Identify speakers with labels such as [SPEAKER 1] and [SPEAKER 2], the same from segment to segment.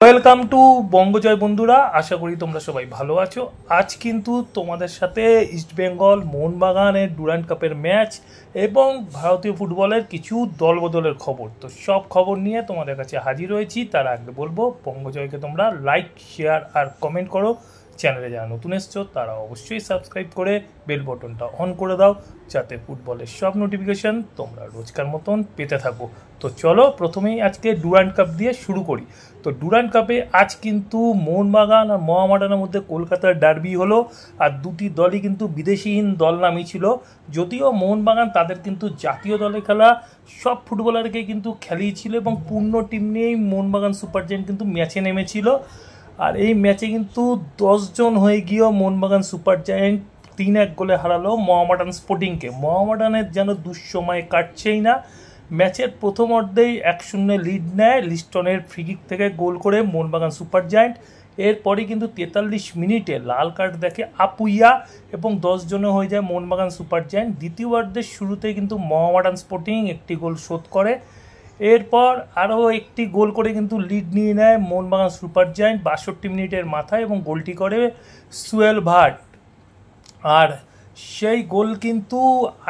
[SPEAKER 1] Welcome to বঙ্গজয় বন্ধুরা, আশা করি তোমরা সবাই ভালো আছো। আজ কিন্তু তোমাদের সাথে ইস্টবেঙ্গল মোহনবাগানের ডুরান্ড কাপের ম্যাচ এবং ভারতীয় ফুটবলের কিছু দলবদলের খবর, তো সব খবর নিয়ে তোমাদের কাছে হাজির হয়েছি। তার আগে বলবো বঙ্গজয়কে তোমরা লাইক, শেয়ার আর কমেন্ট করো। চ্যানেলে যারা নতুন এসছো তারা অবশ্যই সাবস্ক্রাইব করে বেল বটনটা অন করে দাও, যাতে ফুটবলের সব নোটিফিকেশান তোমরা রোজকার মতন পেতে থাকো। তো চলো প্রথমেই আজকে ডুরান্ড কাপ দিয়ে শুরু করি। তো ডুরান্ড কাপে আজ কিন্তু মোহনবাগান আর মোহামেডানের মধ্যে কলকাতার ডার্বি হলো, আর দুটি দলই কিন্তু বিদেশিহীন দল নামই ছিল। যদিও মোহনবাগান তাদের কিন্তু জাতীয় দলে খেলা সব ফুটবলারকে কিন্তু খেলিয়েছিল এবং পূর্ণ টিম নিয়েই মোহনবাগান সুপার জায়ান্ট কিন্তু ম্যাচে নেমেছিল। আর এই ম্যাচে কিন্তু 10 জন হয়ে গিয়েও মোহনবাগান সুপার জায়ান্ট 3-1 গোলে হারালো মোহামেডান স্পোর্টিংকে। মোহামেডানের যেন দুঃসময় কাটছেই না। ম্যাচের প্রথম অর্ধেই 1-0 লিড নেয় লিস্টনের ফ্রিকিক থেকে গোল করে মোহনবাগান সুপার জায়ান্ট। এরপরই কিন্তু 43 মিনিটে লাল কার্ড দেখে আপুইয়া এবং 10 জনে হয়ে যায় মোহনবাগান সুপার জায়ান্ট। দ্বিতীয় অর্ধের শুরুতেই কিন্তু মোহামেডান স্পোর্টিং একটি গোল শোধ করে। এরপর আরও একটি গোল করে কিন্তু লিড নিয়ে নেয় মোহনবাগান সুপার জায়ান্ট 62 মিনিটের মাথায়, এবং গোলটি করে সুয়েল ভাট। আর সেই গোল কিন্তু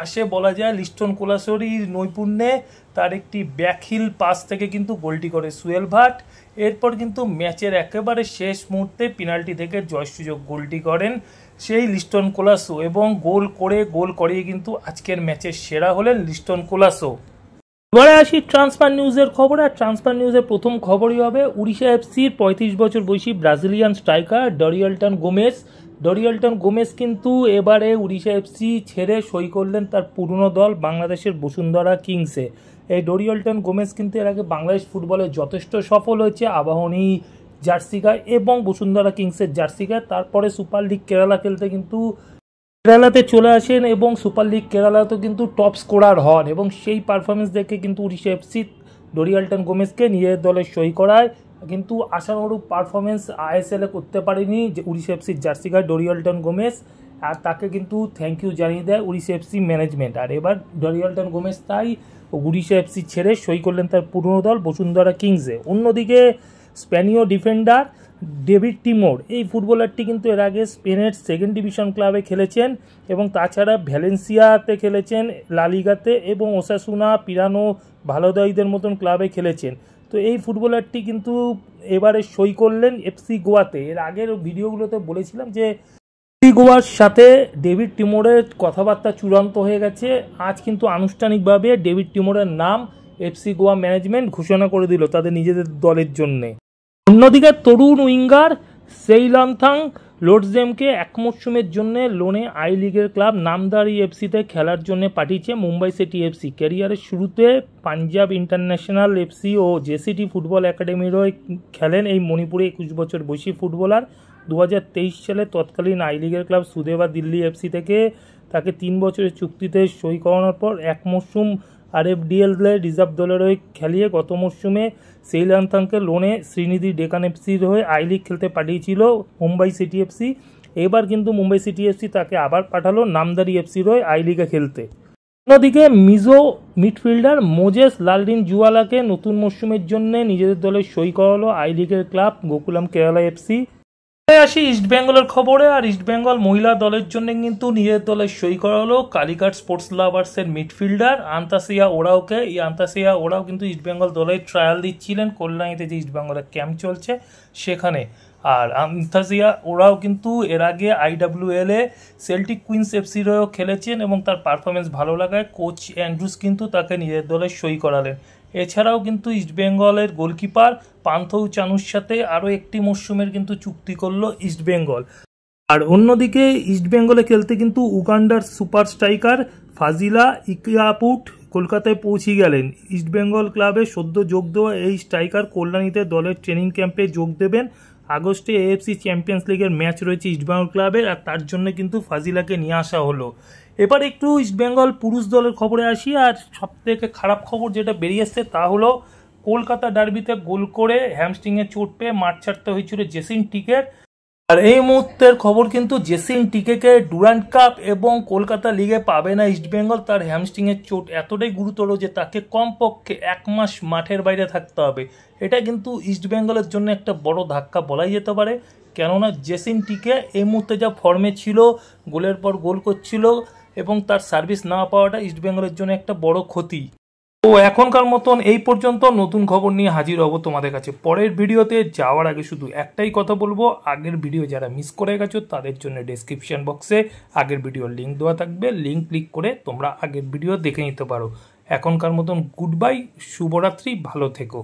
[SPEAKER 1] আসে বলা যায় লিস্টন কোলাসরির নৈপুণ্যে। তার একটি ব্যাকহিল পাস থেকে কিন্তু গোলটি করে সুয়েল ভাট। এরপর কিন্তু ম্যাচের একেবারে শেষ মুহূর্তে পেনাল্টি থেকে জয়সূচক গোলটি করেন সেই লিস্টন কোলাসো, এবং গোল করিয়ে কিন্তু আজকের ম্যাচের সেরা হলেন লিস্টন কোলাসো। এবারে আসি ট্রান্সফার নিউজের খবর। আর ট্রান্সফার নিউজের প্রথম খবরই হবে উড়িষ্যা এফসির 35 বছর বয়সী ব্রাজিলিয়ান স্ট্রাইকার ডরিয়ালটন গোমেজ। ডরিয়ালটন গোমেজ কিন্তু এবারে উড়িষ্যা এফসি ছেড়ে সই করলেন তার পুরনো দল বাংলাদেশের বসুন্ধরা কিংসে। এই ডরিয়ালটন গোমেজ কিন্তু এর আগে বাংলাদেশ ফুটবলে যথেষ্ট সফল হয়েছে, আবাহনী জার্সি গায়ে এবং বসুন্ধরা কিংসের জার্সি গায়ে। তারপরে সুপার লিগ কেরালা খেলতে কিন্তু কেরালাতে চলে আসেন এবং সুপার লিগ কেরালাতেও কিন্তু টপ স্কোরার হন, এবং সেই পারফরমেন্স দেখে কিন্তু উড়িষ্যা এফসি ডরিয়ালটন গোমেজকে নিজের দলে সই করায়। কিন্তু আশানুরূপ পারফরমেন্স আইএসএলে করতে পারেনি যে উড়িষ্যা এফসির জার্সি গায়ে ডরিয়ালটন গোমেজ, আর তাকে কিন্তু থ্যাংক ইউ জানিয়ে দেয় উড়িষ্যা এফসি ম্যানেজমেন্ট। আর এবার ডরিয়ালটন গোমেজ তাই উড়িষ্যা এফসি ছেড়ে সই করলেন তার পুরনো দল বসুন্ধরা কিংসে। অন্যদিকে স্প্যানীয় ডিফেন্ডার ডেভিড টিমোর, এই ফুটবলারটি কিন্তু এর আগে স্পেনের সেকেন্ড ডিভিশন ক্লাবে খেলেছেন এবং তাছাড়া ভ্যালেন্সিয়াতে খেলেছেন, লা লিগাতে, এবং ওসাসুনা, পিরানো, ভালোদাইদের মতন ক্লাবে খেলেছেন। তো এই ফুটবলারটি কিন্তু এবারে সই করলেন এফসি গোয়াতে। এর আগের ভিডিওগুলোতে বলেছিলাম যে এফসি গোয়ার সাথে ডেভিড টিমোরের কথাবার্তা চূড়ান্ত হয়ে গেছে। আজ কিন্তু আনুষ্ঠানিকভাবে ডেভিড টিমোরের নাম এফসি গোয়া ম্যানেজমেন্ট ঘোষণা করে দিল তাদের নিজেদের দলের জন্যে। অন্যদিকে তরুণ উইঙ্গার সেইলান্থাং লোডজেমকে 1 মরশুমের জন্য লোনে আই লিগের ক্লাব নামদারি এফসিতে খেলার জন্য পাঠিয়েছে মুম্বাই সিটি এফসি। ক্যারিয়ারের শুরুতে পাঞ্জাব ইন্টারন্যাশনাল এফসি ও জেসিটি ফুটবল একাডেমির হয়ে খেলেন এই মণিপুরে 21 বছর বয়সী ফুটবলার। 2023 সালে তৎকালীন আই লিগের ক্লাব সুদেবা দিল্লি এফসি থেকে তাকে 3 বছরের চুক্তিতে সই করানোর পর 1 মরশুম আরএফডিএল রিজার্ভ দলের হয়ে খেলিয়ে গত মরশুমে সেইলান্থাংকে লোনে শ্রীনিধি ডেকান এফসির হয়ে আই লিগ খেলতে পাঠিয়েছিল মুম্বাই সিটি এফসি। এবার কিন্তু মুম্বাই সিটি এফসি তাকে আবার পাঠালো নামদারি এফসির হয়ে আই লিগে খেলতে। অন্যদিকে মিজো মিডফিল্ডার মোজেস লালরিন জুয়ালাকে নতুন মরশুমের জন্য নিজেদের দলে সই করালো আই লিগের ক্লাব গোকুলাম কেরালা এফসি। আসি ইস্টবেঙ্গলের খবরে। আর ইস্টবেঙ্গল মহিলা দলের জন্য কিন্তু নিজের দলে সই করা হলো কালিকাট স্পোর্টস লাভার্সের মিডফিল্ডার আন্তাসিয়া ওরাওকে। এই আন্তাসিয়া ওরাও কিন্তু ইস্টবেঙ্গল দলে ট্রায়াল দিচ্ছিলেন কল্যাণীতে যে ইস্টবেঙ্গলের ক্যাম্প চলছে সেখানে। আর আন্তাসিয়া ওরাও কিন্তু এর আগে আইডাব্লিউএল এ সেল্টিক কুইন্স এফসির হয়েও খেলেছেন এবং তার পারফরমেন্স ভালো লাগায় কোচ অ্যান্ড্রুস কিন্তু তাকে নিজের দলে সই করালেন। এছাড়াও কিন্তু ইস্টবেঙ্গলের গোলকিপার পান্থৌ চানুর সাথে আরও একটি মরশুমের কিন্তু চুক্তি করলো ইস্টবেঙ্গল। আর অন্যদিকে ইস্টবেঙ্গলে খেলতে কিন্তু উগান্ডার সুপার স্ট্রাইকার ফাজিলা ইকিয়াপুট কলকাতায় পৌঁছে গেলেন। ইস্টবেঙ্গল ক্লাবে সদ্য যোগ দেওয়া এই স্ট্রাইকার কল্যাণীতে দলের ট্রেনিং ক্যাম্পে যোগ দেবেন। আগস্টে এএফসি চ্যাম্পিয়ন্স লিগের ম্যাচ রয়েছে ইস্টবেঙ্গল ক্লাবের, আর তার জন্য কিন্তু ফাজিলাকে নিয়ে আসা হলো। এবার একটু ইস্টবেঙ্গল পুরুষ দলের খবরে আসি। আর সবথেকে খারাপ খবর যেটা বেরিয়ে এসছে তা হলো কলকাতা ডার্বিতে গোল করে হ্যামস্ট্রিংয়ে চোট পেয়ে মাঠ ছাড়তে হয়েছিল জেসিন টিকের। আর এই মুহূর্তের খবর কিন্তু জেসিন টিকেকে ডুরান্ড কাপ এবং কলকাতা লিগে পাবে না ইস্টবেঙ্গল। তার হ্যামস্ট্রিংয়ের চোট এতটাই গুরুতর যে তাকে কমপক্ষে 1 মাস মাঠের বাইরে থাকতে হবে। এটা কিন্তু ইস্টবেঙ্গলের জন্য একটা বড় ধাক্কা বলাই যেতে পারে, কেননা জেসিন টিকে এই মুহূর্তে যা ফর্মে ছিল, গোলের পর গোল করছিল এবং তার সার্ভিস না পাওয়াটা ইস্টবেঙ্গলের জন্য একটা বড় ক্ষতি। তো এখনকার মতন এই পর্যন্ত। নতুন খবর নিয়ে হাজির হব তোমাদের কাছে পরের ভিডিওতে। যাওয়ার আগে শুধু একটাই কথা বলবো, আগের ভিডিও যারা মিস করে গেছো তাদের জন্য ডেসক্রিপশন বক্সে আগের ভিডিওর লিঙ্ক দেওয়া থাকবে, লিঙ্ক ক্লিক করে তোমরা আগের ভিডিও দেখে নিতে পারো। এখনকার মতন গুড বাই, শুভরাত্রি, ভালো থেকো।